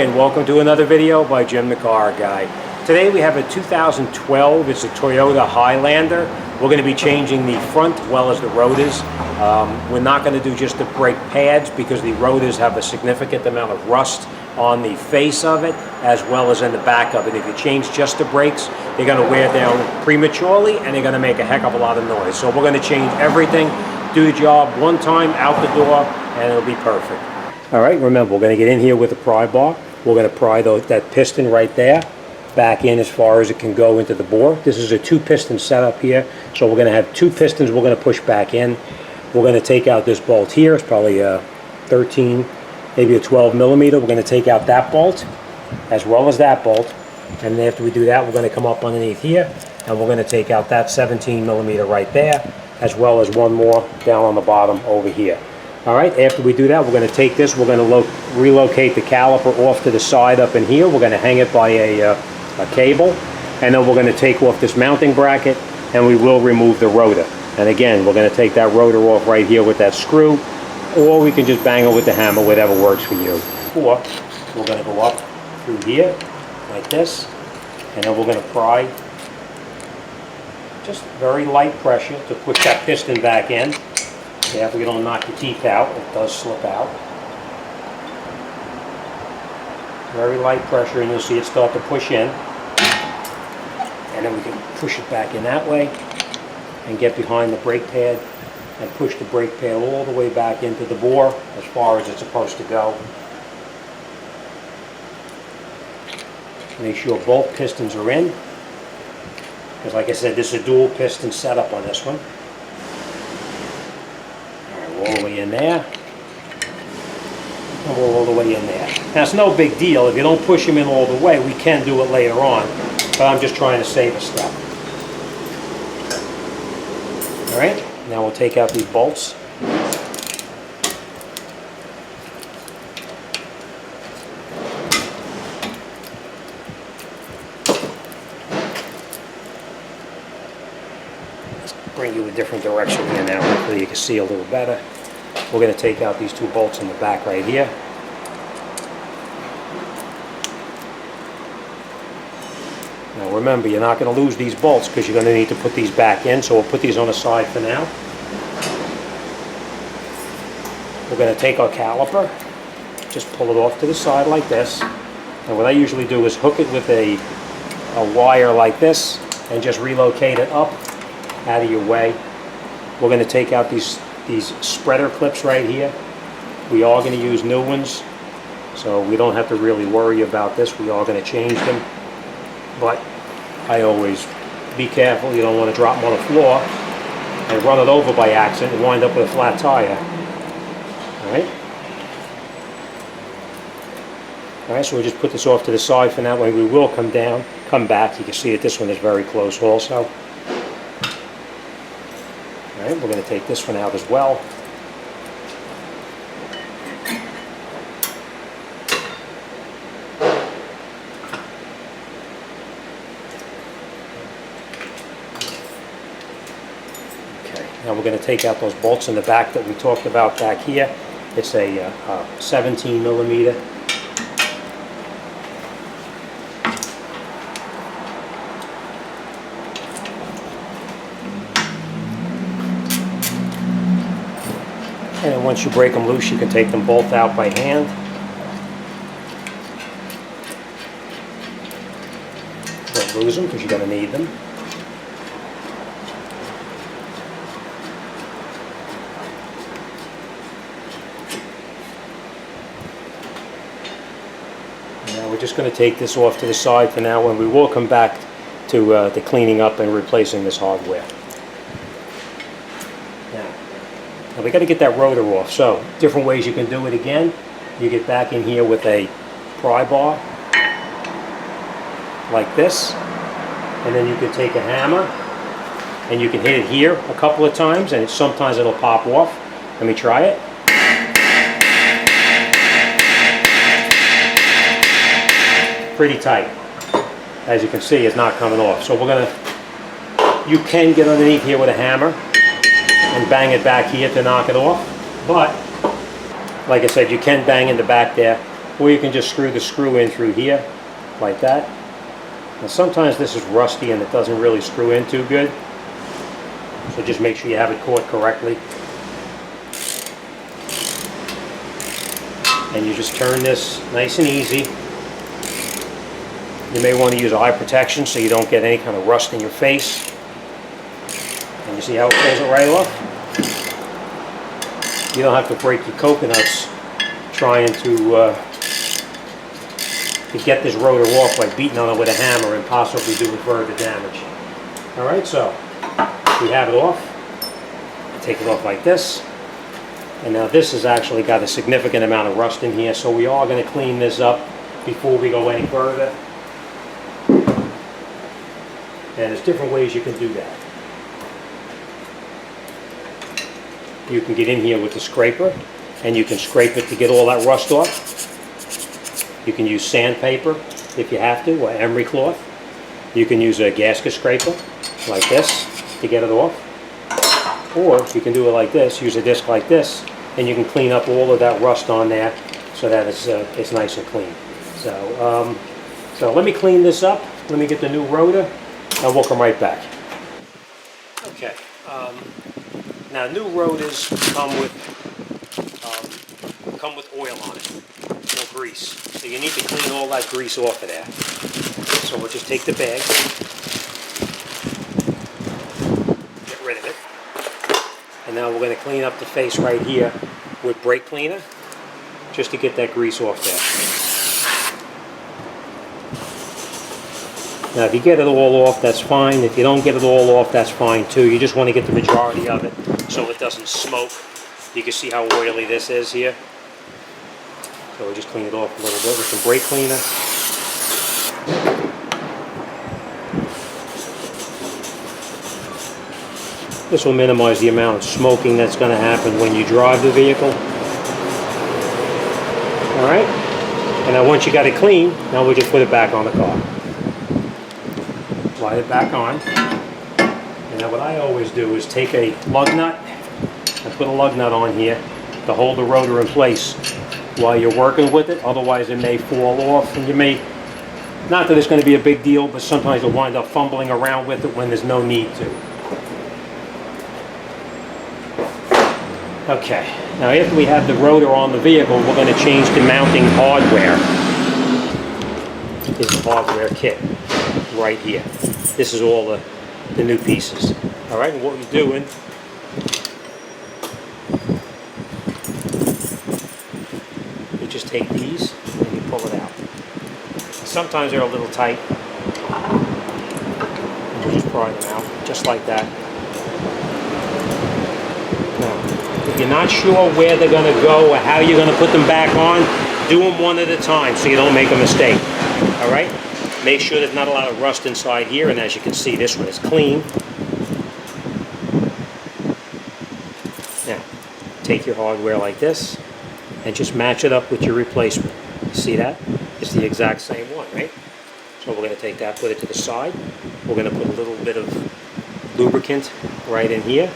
And welcome to another video by Jimthecarguy. Today we have a 2012, it's a Toyota Highlander. We're going to be changing the front as well as the rotors. We're not going to do just the brake pads because the rotors have a significant amount of rust on the face of it as well as in the back of it. If you change just the brakes, they're going to wear down prematurely and they're going to make a heck of a lot of noise. So we're going to change everything, do the job one time, out the door, and it'll be perfect. All right, remember, we're going to get in here with a pry bar. We're going to pry that piston right there back in as far as it can go into the bore. This is a two-piston setup here, so we're going to have two pistons we're going to push back in. We're going to take out this bolt here. It's probably a 13, maybe a 12 millimeter. We're going to take out that bolt as well as that bolt, and then after we do that, we're going to come up underneath here and we're going to take out that 17 millimeter right there as well as one more down on the bottom over here. All right, after we do that, we're going to take this, we're going to relocate the caliper off to the side up in here. We're going to hang it by a cable, and then we're going to take off this mounting bracket, and we will remove the rotor. And again, we're going to take that rotor off right here with that screw, or we can just bang it with the hammer, whatever works for you. Or we're going to go up through here, like this, and then we're going to pry, just very light pressure to push that piston back in. Yeah, if we don't knock the teeth out, it does slip out. Very light pressure, and you'll see it start to push in. And then we can push it back in that way and get behind the brake pad and push the brake pad all the way back into the bore as far as it's supposed to go. Make sure both pistons are in, because like I said, this is a dual piston setup on this one. All the way in there, and we're all the way in there. Now it's no big deal. If you don't push them in all the way, we can do it later on, but I'm just trying to save a step. All right, now we'll take out these bolts. Let's bring you a different direction here now, hopefully you can see a little better. We're going to take out these two bolts in the back right here. Now remember, you're not going to lose these bolts because you're going to need to put these back in, so we'll put these on the side for now. We're going to take our caliper, just pull it off to the side like this, and what I usually do is hook it with a wire like this and just relocate it up out of your way. We're going to take out these spreader clips right here. We are going to use new ones, so we don't have to really worry about this. We are going to change them, but I always be careful. You don't want to drop them on the floor and run it over by accident and wind up with a flat tire. All right, so we'll just put this off to the side for now. When we will come back, you can see that this one is very close also. All right, we're going to take this one out as well. Okay, now we're going to take out those bolts in the back that we talked about back here. It's a 17 millimeter. And then once you break them loose, you can take them both out by hand. Don't lose them because you're going to need them. Now we're just going to take this off to the side for now, and we will come back to the cleaning up and replacing this hardware. Now we got to get that rotor off, so different ways you can do it again. You get back in here with a pry bar like this, and then you can take a hammer and you can hit it here a couple of times, and sometimes it'll pop off. Let me try it. Pretty tight. As you can see, it's not coming off. So you can get underneath here with a hammer and bang it back here to knock it off, but like I said, you can bang in the back there or you can just screw the screw in through here, like that. Now sometimes this is rusty and it doesn't really screw in too good, so just make sure you have it caught correctly. And you just turn this nice and easy. You may want to use eye protection so you don't get any kind of rust in your face. And you see how it pulls it right off? You don't have to break your coconuts trying to get this rotor off by beating on it with a hammer and possibly doing further damage. Alright, so we have it off. Take it off like this. And now this has actually got a significant amount of rust in here, so we are going to clean this up before we go any further. And there's different ways you can do that. You can get in here with the scraper, and you can scrape it to get all that rust off. You can use sandpaper if you have to, or emery cloth. You can use a gasket scraper, like this, to get it off. Or you can do it like this, use a disc like this, and you can clean up all of that rust on there so that it's nice and clean. So let me clean this up, let me get the new rotor, and we'll come right back. Okay, now new rotors come with oil on it, or grease. So you need to clean all that grease off of there. So we'll just take the bag, get rid of it. And now we're going to clean up the face right here with brake cleaner, just to get that grease off there. Now if you get it all off, that's fine. If you don't get it all off, that's fine too. You just want to get the majority of it so it doesn't smoke. You can see how oily this is here. So we'll just clean it off a little bit with some brake cleaner. This will minimize the amount of smoking that's going to happen when you drive the vehicle. Alright, and now once you got it clean, now we'll just put it back on the car. Slide it back on. And now what I always do is take a lug nut and put a lug nut on here to hold the rotor in place while you're working with it. Otherwise it may fall off, and you may, not that it's going to be a big deal, but sometimes you'll wind up fumbling around with it when there's no need to. Okay, now after we have the rotor on the vehicle, we're going to change the mounting hardware. This is the hardware kit right here. This is all the new pieces. Alright, and what you're doing, you just take these and you pull it out. Sometimes they're a little tight. And you just pry them out, just like that. Now, if you're not sure where they're going to go or how you're going to put them back on, do them one at a time so you don't make a mistake. Alright? Make sure there's not a lot of rust inside here, and as you can see, this one is clean. Now, take your hardware like this and just match it up with your replacement. See that? It's the exact same one, right? So we're going to take that, put it to the side. We're going to put a little bit of lubricant right in here.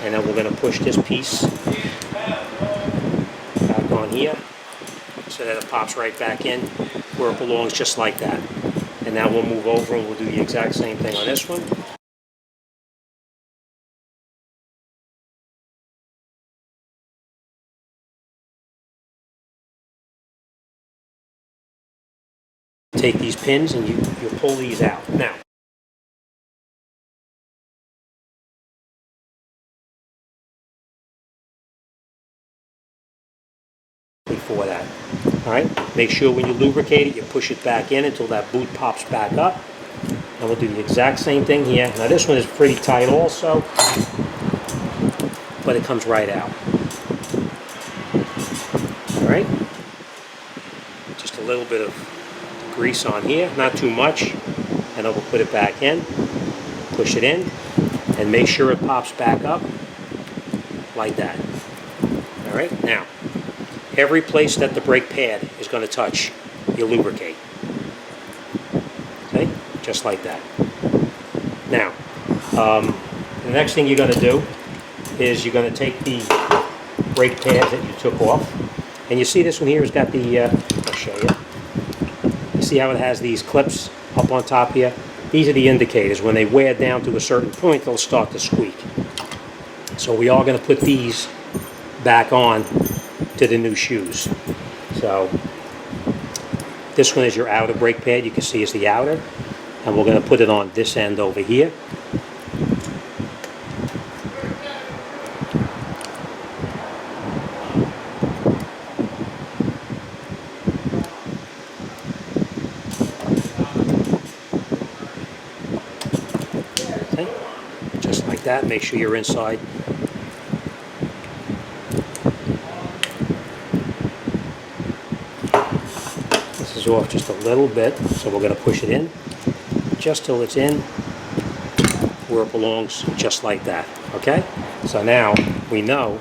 And then we're going to push this piece back on here so that it pops right back in where it belongs, just like that. And now we'll move over and we'll do the exact same thing on this one. Take these pins and you pull these out. Now, before that. Alright, make sure when you lubricate it, you push it back in until that boot pops back up. And we'll do the exact same thing here. Now this one is pretty tight also, but it comes right out. Alright, just a little bit of grease on here, not too much, and then we'll put it back in, push it in, and make sure it pops back up like that. Alright, now every place that the brake pad is going to touch, you lubricate. Okay, just like that. Now, the next thing you're going to do is you're going to take the brake pads that you took off, And you see this one here has got the, I'll show you. You see how it has these clips up on top here? These are the indicators. When they wear down to a certain point, they'll start to squeak. So we are going to put these back on to the new shoes. So this one is your outer brake pad. You can see it's the outer. And we're going to put it on this end over here. Okay. Just like that. Make sure you're inside. This is off just a little bit, so we're going to push it in just till it's in where it belongs, just like that. Okay? So now we know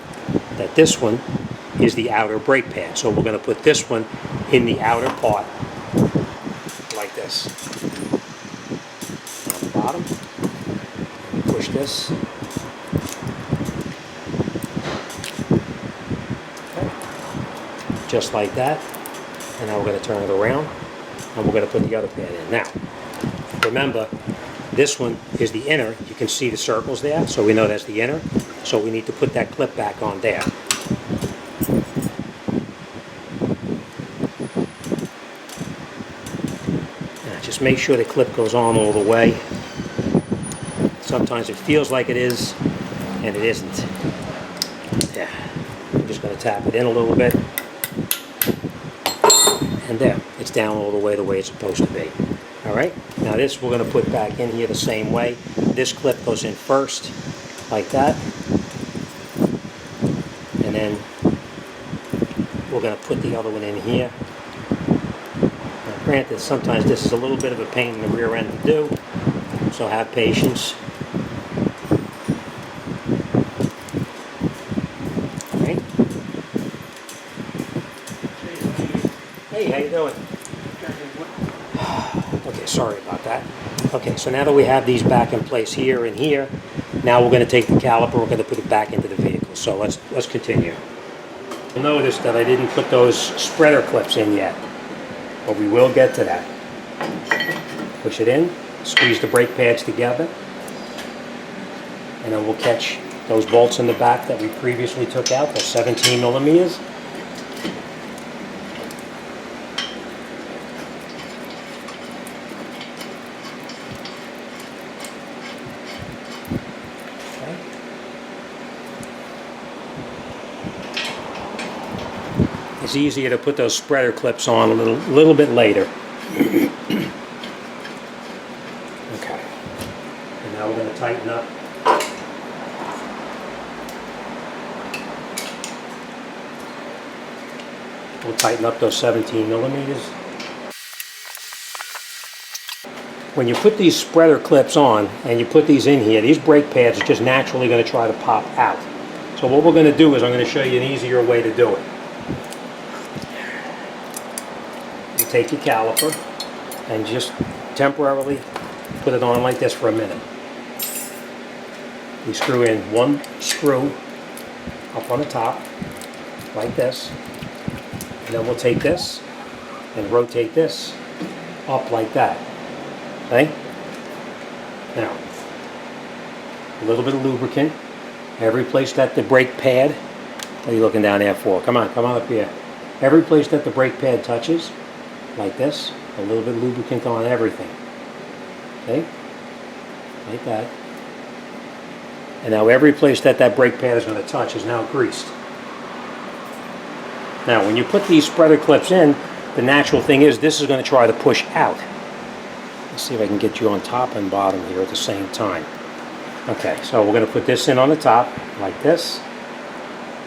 that this one is the outer brake pad. So we're going to put this one in the outer part, like this. On the bottom, push this. Okay. Just like that. And now we're going to turn it around, and we're going to put the other pad in. Now, remember, this one is the inner. You can see the circles there, so we know that's the inner. So we need to put that clip back on there. Now, just make sure the clip goes on all the way. Sometimes it feels like it is, and it isn't. Yeah. I'm just going to tap it in a little bit. And there, it's down all the way it's supposed to be. All right, now this we're going to put back in here the same way. This clip goes in first, like that. And then we're going to put the other one in here. Now, granted, sometimes this is a little bit of a pain in the rear end to do, so have patience. All right. Hey, how you doing? Okay, sorry about that. Okay, so now that we have these back in place here and here, now we're going to take the caliper, we're going to put it back into the vehicle. So let's continue. You'll notice that I didn't put those spreader clips in yet, but we will get to that. Push it in, squeeze the brake pads together, and then we'll catch those bolts in the back that we previously took out, those 17 millimeters. It's easier to put those spreader clips on a little bit later. Okay. And now we're going to tighten up. We'll tighten up those 17 millimeters. When you put these spreader clips on and you put these in here, these brake pads are just naturally going to try to pop out. So what we're going to do is I'm going to show you an easier way to do it. Take your caliper and just temporarily put it on like this for a minute. We screw in one screw up on the top like this, and then we'll take this and rotate this up like that. Okay? Now, a little bit of lubricant. Every place that the brake pad, what are you looking down there for? Come on up here. Every place that the brake pad touches, like this, a little bit of lubricant on everything. Okay? Like that. And now every place that that brake pad is going to touch is now greased. Now when you put these spreader clips in, the natural thing is this is going to try to push out. Let's see if I can get you on top and bottom here at the same time. Okay, so we're going to put this in on the top, like this.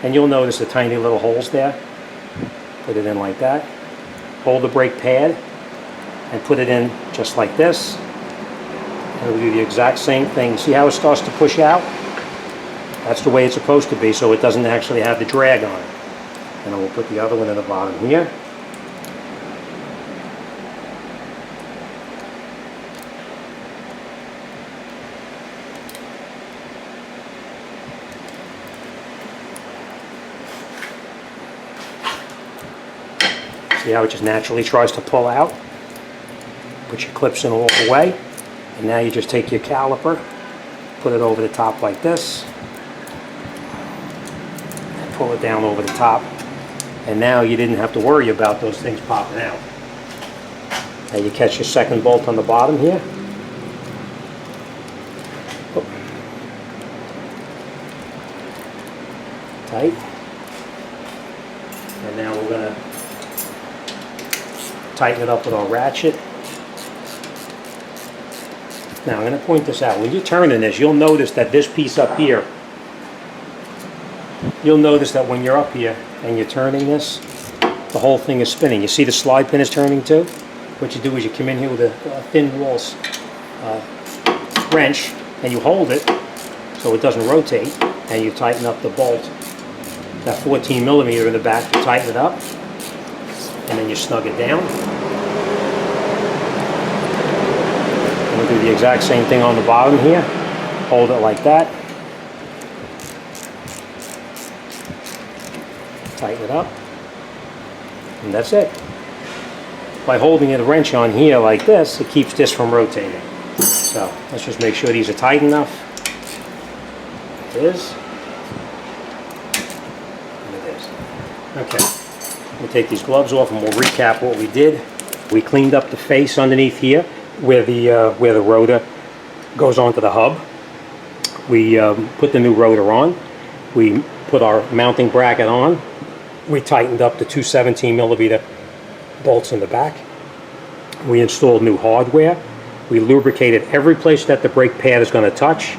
And you'll notice the tiny little holes there. Put it in like that. Hold the brake pad and put it in just like this. And we'll do the exact same thing. See how it starts to push out? That's the way it's supposed to be, so it doesn't actually have the drag on it. And then we'll put the other one in the bottom here. See how it just naturally tries to pull out? Put your clips in all the way. And now you just take your caliper, put it over the top like this, and pull it down over the top. And now you didn't have to worry about those things popping out. Now you catch your second bolt on the bottom here. Tight. And now we're going to tighten it up with our ratchet. Now I'm going to point this out. When you're turning this, you'll notice that this piece up here, you'll notice that when you're up here and you're turning this, the whole thing is spinning. You see the slide pin is turning too? What you do is you come in here with a thin walls wrench and you hold it so it doesn't rotate, and you tighten up the bolt. That 14 millimeter in the back, you tighten it up and then you snug it down. And we'll do the exact same thing on the bottom here. Hold it like that. Tighten it up. And that's it. By holding the wrench on here like this, it keeps this from rotating. So let's just make sure these are tight enough. It is. And it is. Okay. We'll take these gloves off and we'll recap what we did. We cleaned up the face underneath here where the rotor goes onto the hub. We put the new rotor on. We put our mounting bracket on. We tightened up the two 17 millimeter bolts in the back. We installed new hardware. We lubricated every place that the brake pad is going to touch.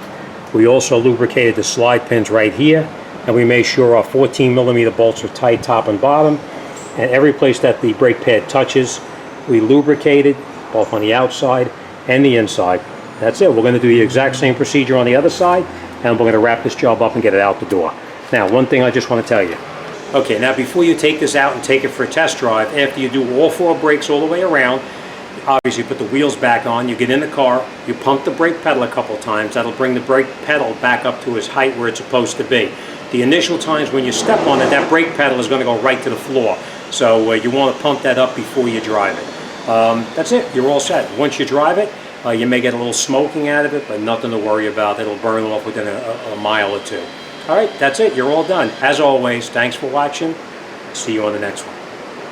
We also lubricated the slide pins right here, and we made sure our 14 millimeter bolts are tight top and bottom. And every place that the brake pad touches, we lubricated both on the outside and the inside. That's it. We're going to do the exact same procedure on the other side, and we're going to wrap this job up and get it out the door. Now, one thing I just want to tell you. Okay, now before you take this out and take it for a test drive, after you do all four brakes all the way around, obviously you put the wheels back on, you get in the car, you pump the brake pedal a couple of times. That'll bring the brake pedal back up to its height where it's supposed to be. The initial times when you step on it, that brake pedal is going to go right to the floor. So you want to pump that up before you drive it. That's it. You're all set. Once you drive it, you may get a little smoking out of it, but nothing to worry about. It'll burn off within a mile or two. All right, that's it. You're all done. As always, thanks for watching. See you on the next one.